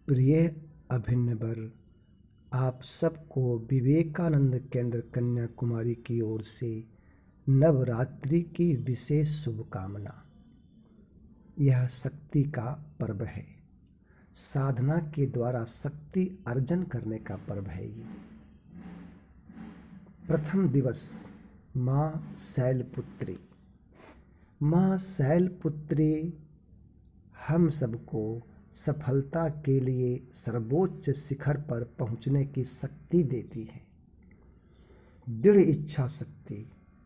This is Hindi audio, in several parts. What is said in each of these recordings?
प्रिय अभिन्न वर, आप सबको विवेकानंद केंद्र कन्याकुमारी की ओर से नवरात्रि की विशेष शुभकामना। यह शक्ति का पर्व है। साधना के द्वारा शक्ति अर्जन करने का पर्व है ये। प्रथम दिवस माँ शैलपुत्री। माँ शैलपुत्री हम सबको सफलता के लिए सर्वोच्च शिखर पर पहुँचने की शक्ति देती है। दृढ़ इच्छा शक्ति,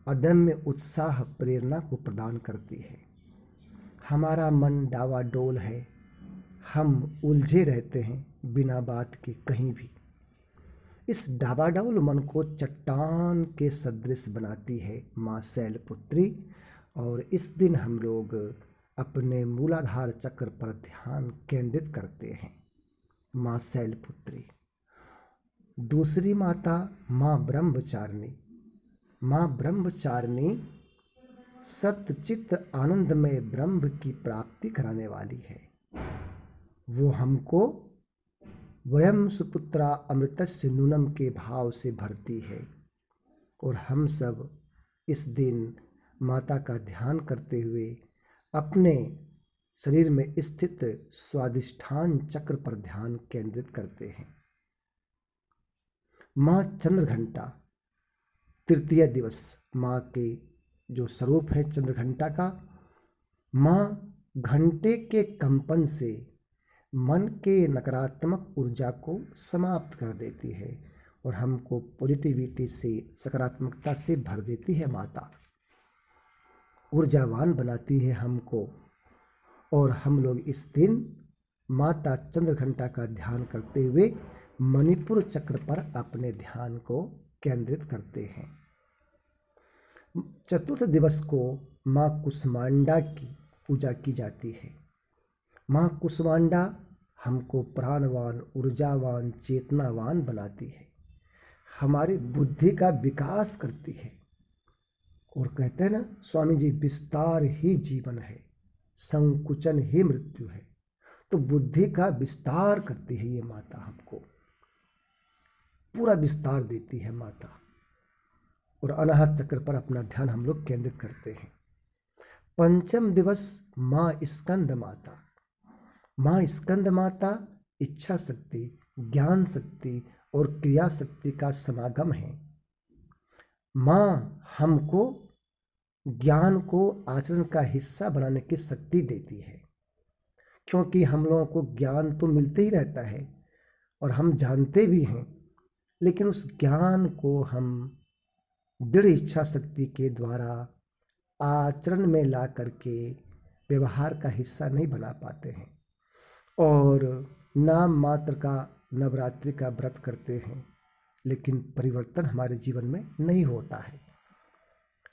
अदम्य उत्साह प्रेरणा को प्रदान करती है। हमारा मन डावाडोल है, हम उलझे रहते हैं बिना बात के कहीं भी। इस डावाडोल मन को चट्टान के सदृश बनाती है माँ शैलपुत्री। और इस दिन हम लोग अपने मूलाधार चक्र पर ध्यान केंद्रित करते हैं, माँ शैलपुत्री। दूसरी माता माँ ब्रह्मचारिणी। माँ ब्रह्मचारिणी सत्यचित्त आनंदमय ब्रह्म की प्राप्ति कराने वाली है। वो हमको वयम सुपुत्रा अमृतस्य नूनम के भाव से भरती है। और हम सब इस दिन माता का ध्यान करते हुए अपने शरीर में स्थित स्वादिष्ठान चक्र पर ध्यान केंद्रित करते हैं। माँ चंद्रघंटा। तृतीय दिवस माँ के जो स्वरूप है चंद्रघंटा का। माँ घंटे के कंपन से मन के नकारात्मक ऊर्जा को समाप्त कर देती है और हमको पॉजिटिविटी से, सकारात्मकता से भर देती है। माता ऊर्जावान बनाती है हमको। और हम लोग इस दिन माता चंद्रघंटा का ध्यान करते हुए मणिपुर चक्र पर अपने ध्यान को केंद्रित करते हैं। चतुर्थ दिवस को माँ कुष्मांडा की पूजा की जाती है। माँ कुष्मांडा हमको प्राणवान, ऊर्जावान, चेतनावान बनाती है, हमारी बुद्धि का विकास करती है। और कहते हैं ना स्वामी जी, विस्तार ही जीवन है, संकुचन ही मृत्यु है। तो बुद्धि का विस्तार करती है ये माता, हमको पूरा विस्तार देती है माता। और अनाहत चक्र पर अपना ध्यान हम लोग केंद्रित करते हैं। पंचम दिवस माँ स्कंद माता। माँ स्कंद माता इच्छा शक्ति, ज्ञान शक्ति और क्रिया शक्ति का समागम है। माँ हमको ज्ञान को आचरण का हिस्सा बनाने की शक्ति देती है। क्योंकि हम लोगों को ज्ञान तो मिलते ही रहता है और हम जानते भी हैं, लेकिन उस ज्ञान को हम दृढ़ इच्छा शक्ति के द्वारा आचरण में ला करके व्यवहार का हिस्सा नहीं बना पाते हैं। और नाम मात्र का नवरात्रि का व्रत करते हैं, लेकिन परिवर्तन हमारे जीवन में नहीं होता है।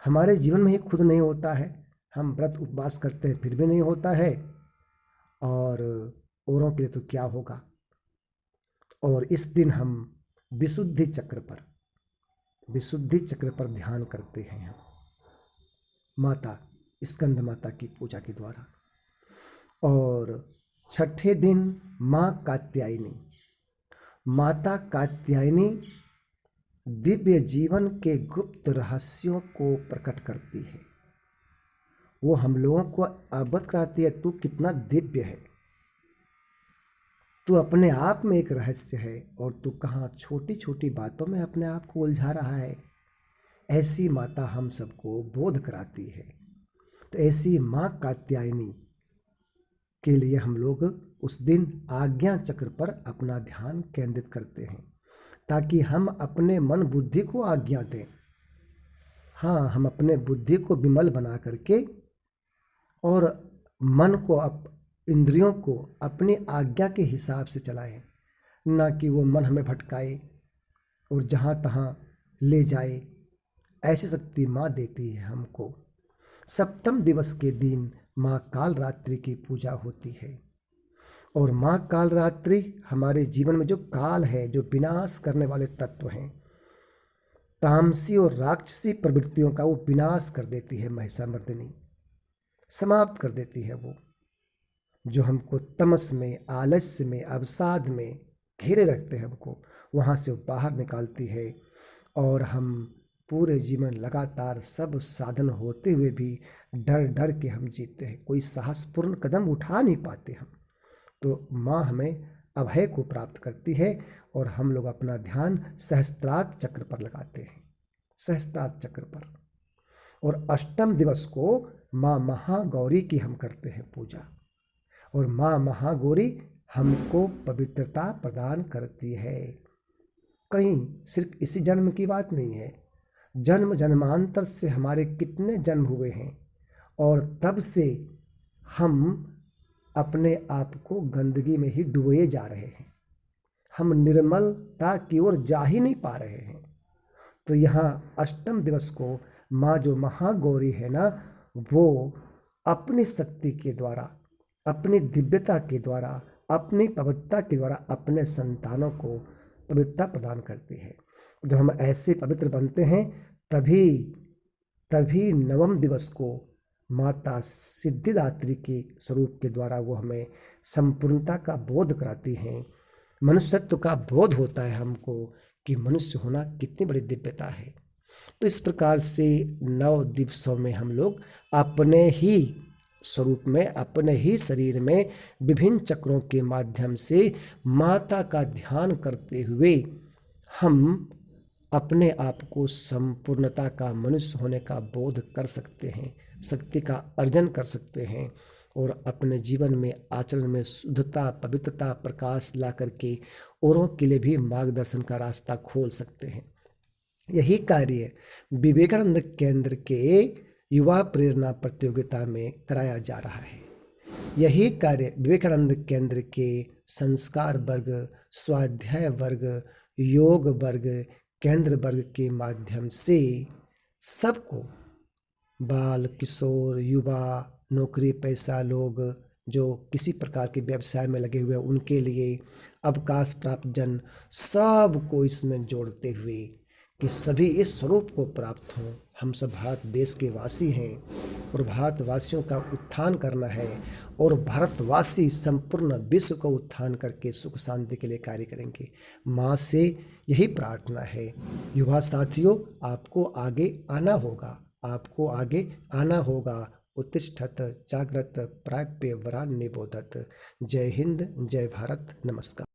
हमारे जीवन में ही खुद नहीं होता है। हम व्रत उपवास करते हैं फिर भी नहीं होता है, और औरों के लिए तो क्या होगा। और इस दिन हम विशुद्धि चक्र पर ध्यान करते हैं, हम माता स्कंद माता की पूजा के द्वारा। और छठे दिन माँ कात्यायनी। माता कात्यायनी दिव्य जीवन के गुप्त रहस्यों को प्रकट करती है। वो हम लोगों को अवगत कराती है, तू कितना दिव्य है, तू अपने आप में एक रहस्य है और तू कहाँ छोटी छोटी बातों में अपने आप को उलझा रहा है। ऐसी माता हम सबको बोध कराती है। तो ऐसी माँ कात्यायनी के लिए हम लोग उस दिन आज्ञा चक्र पर अपना ध्यान केंद्रित करते हैं, ताकि हम अपने मन बुद्धि को आज्ञा दें। हाँ, हम अपने बुद्धि को विमल बना करके और मन को, इंद्रियों को अपनी आज्ञा के हिसाब से चलाएं, ना कि वो मन हमें भटकाए और जहाँ तहाँ ले जाए। ऐसी शक्ति माँ देती है हमको। सप्तम दिवस के दिन माँ कालरात्रि की पूजा होती है। और माँ कालरात्रि हमारे जीवन में जो काल है, जो विनाश करने वाले तत्व हैं, तामसी और राक्षसी प्रवृत्तियों का वो विनाश कर देती है। महिषामर्दिनी समाप्त कर देती है। वो जो हमको तमस में, आलस्य में, अवसाद में घेरे रखते हैं, हमको वहाँ से बाहर निकालती है। और हम पूरे जीवन लगातार सब साधन होते हुए भी डर डर के हम जीते हैं, कोई साहसपूर्ण कदम उठा नहीं पाते हम। तो माँ हमें अभय को प्राप्त करती है और हम लोग अपना ध्यान सहस्त्रार्थ चक्र पर लगाते हैं, सहस्त्रार्थ चक्र पर। और अष्टम दिवस को माँ महागौरी की हम करते हैं पूजा। और माँ महागौरी हमको पवित्रता प्रदान करती है। कहीं सिर्फ इसी जन्म की बात नहीं है, जन्म जन्मांतर से हमारे कितने जन्म हुए हैं और तब से हम अपने आप को गंदगी में ही डुबोए जा रहे हैं, हम निर्मलता की ओर जा ही नहीं पा रहे हैं। तो यहाँ अष्टम दिवस को माँ जो महागौरी है ना, वो अपनी शक्ति के द्वारा, अपनी दिव्यता के द्वारा, अपनी पवित्रता के द्वारा अपने संतानों को पवित्रता प्रदान करती है। जब हम ऐसे पवित्र बनते हैं तभी नवम दिवस को माता सिद्धिदात्री के स्वरूप के द्वारा वो हमें संपूर्णता का बोध कराती हैं, मनुष्यत्व का बोध होता है हमको कि मनुष्य होना कितनी बड़ी दिव्यता है। तो इस प्रकार से 9 दिवसों में हम लोग अपने ही स्वरूप में, अपने ही शरीर में विभिन्न चक्रों के माध्यम से माता का ध्यान करते हुए हम अपने आप को संपूर्णता का, मनुष्य होने का बोध कर सकते हैं, शक्ति का अर्जन कर सकते हैं और अपने जीवन में, आचरण में शुद्धता, पवित्रता, प्रकाश ला करके औरों के लिए भी मार्गदर्शन का रास्ता खोल सकते हैं। यही कार्य विवेकानंद केंद्र के युवा प्रेरणा प्रतियोगिता में कराया जा रहा है। यही कार्य विवेकानंद केंद्र के संस्कार वर्ग, स्वाध्याय वर्ग, योग वर्ग, केंद्र वर्ग के माध्यम से सबको, बाल, किशोर, युवा, नौकरी पेशा लोग जो किसी प्रकार के व्यवसाय में लगे हुए हैं, उनके लिए, अवकाश प्राप्त जन, सबको इसमें जोड़ते हुए कि सभी इस स्वरूप को प्राप्त हों। हम सब भारत देश के वासी हैं और भारतवासियों का उत्थान करना है और भारतवासी संपूर्ण विश्व को उत्थान करके सुख शांति के लिए कार्य करेंगे। माँ से यही प्रार्थना है। युवा साथियों, आपको आगे आना होगा, आपको आगे आना होगा। उत्तिष्ठत जाग्रत प्राप्य वरान निबोधत। जय हिंद, जय भारत, नमस्कार।